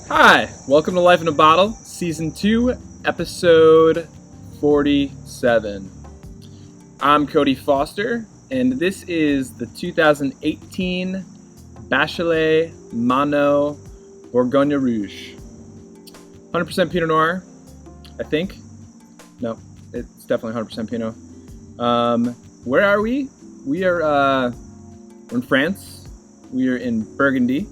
Hi, welcome to Life in a Bottle, Season 2, Episode 47. I'm Cody Foster, and this is the 2018 Bachelet monnot Bourgogne Rouge. 100% Pinot Noir, I think. No, it's definitely 100% Pinot. Where are we? We're in France. We are in Burgundy.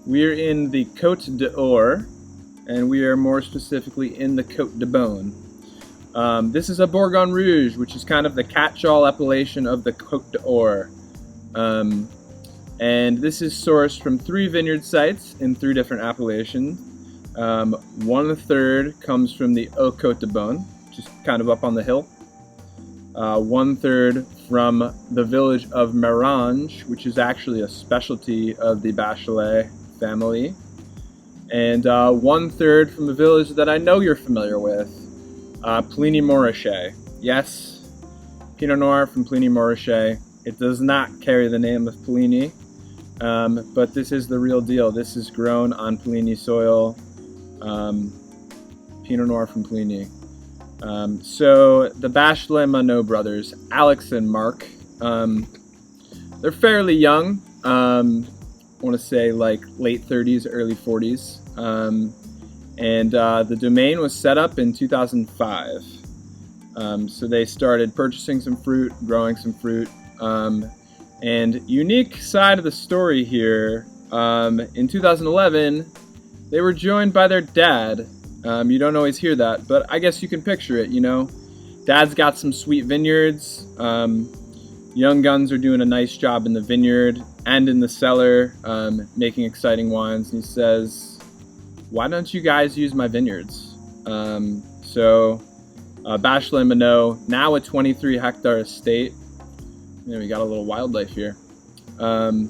We are in the Côte d'Or, and we are more specifically in the Côte de Beaune. This is a Bourgogne Rouge, which is kind of the catch-all appellation of the Côte d'Or. And this is sourced from 3 vineyard sites in 3 different appellations. 1/3 comes from the Côte de Beaune, just kind of up on the hill. 1/3 from the village of Mérange, which is actually a specialty of the Bachelet family, and 1/3 from a village that I know you're familiar with, Pliny-Morachet. Yes, Pinot Noir from Pliny-Morachet. It does not carry the name of Pliny, but this is the real deal. This is grown on Pliny soil. Pinot Noir from Pliny. So the Bachelet Monnot brothers, Alex and Mark, they're fairly young. I want to say like late 30s, early 40s. And the Domaine was set up in 2005. So they started purchasing some fruit, growing some fruit. And unique side of the story here, in 2011, they were joined by their dad. You don't always hear that, but I guess you can picture it, you know. Dad's got some sweet vineyards. Young guns are doing a nice job in the vineyard and in the cellar, making exciting wines. And he says, why don't you guys use my vineyards? So Bachelet Monnot, now a 23-hectare estate. Yeah, we got a little wildlife here. I'm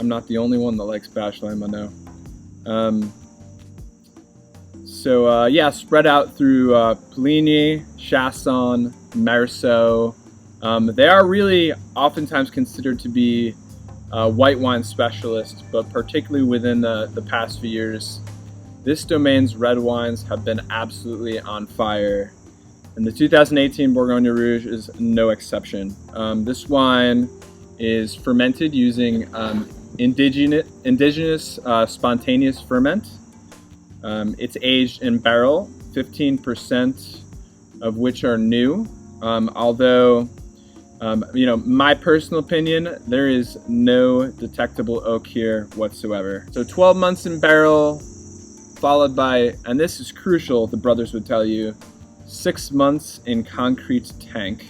not the only one that likes Bachelet Monnot. So spread out through Puligny, Chassagne, Meursault. They are really oftentimes considered to be white wine specialists, but particularly within the past few years, this domaine's red wines have been absolutely on fire. And the 2018 Bourgogne Rouge is no exception. This wine is fermented using indigenous spontaneous ferment. It's aged in barrel, 15% of which are new. Although, my personal opinion, there is no detectable oak here whatsoever. So 12 months in barrel, followed by, and this is crucial, the brothers would tell you, 6 months in concrete tank,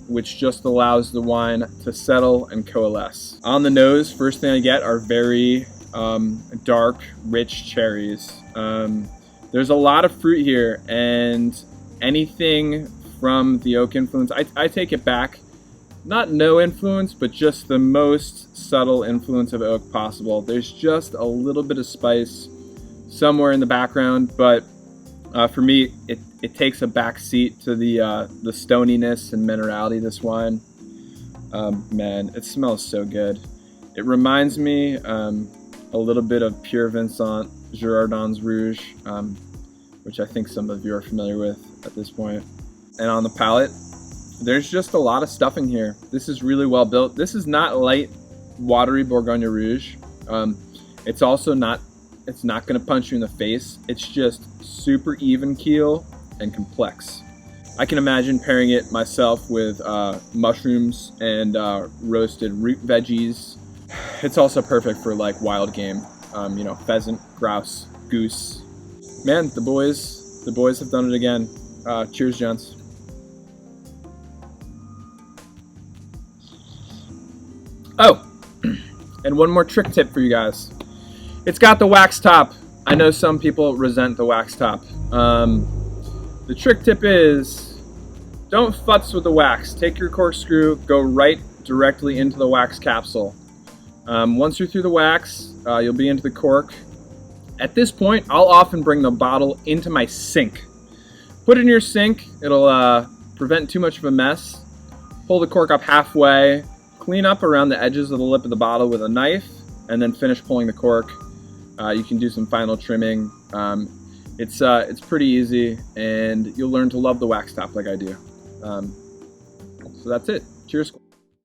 which just allows the wine to settle and coalesce. On the nose, first thing I get are very dark, rich cherries. There's a lot of fruit here, and anything from the oak influence, I take it back. Not no influence, but just the most subtle influence of oak possible. There's just a little bit of spice somewhere in the background, but for me, it takes a back seat to the stoniness and minerality of this wine. Man, it smells so good. It reminds me a little bit of Pure Vincent Girardon's Rouge, which I think some of you are familiar with at this point. And on the palate, there's just a lot of stuff in here. This is really well built. This is not light, watery Bourgogne Rouge. It's also not, it's not going to punch you in the face. It's just super even keel and complex. I can imagine pairing it myself with mushrooms and roasted root veggies. It's also perfect for like wild game, pheasant, grouse, goose. Man, the boys have done it again. Cheers, gents. Oh, and one more trick tip for you guys. It's got the wax top. I know some people resent the wax top. The trick tip is, don't futz with the wax. Take your corkscrew, go right directly into the wax capsule. Once you're through the wax, you'll be into the cork. At this point, I'll often bring the bottle into my sink. Put it in your sink. It'll prevent too much of a mess. Pull the cork up halfway. Clean up around the edges of the lip of the bottle with a knife, and then finish pulling the cork. You can do some final trimming. It's pretty easy, and you'll learn to love the wax top like I do. So that's it. Cheers.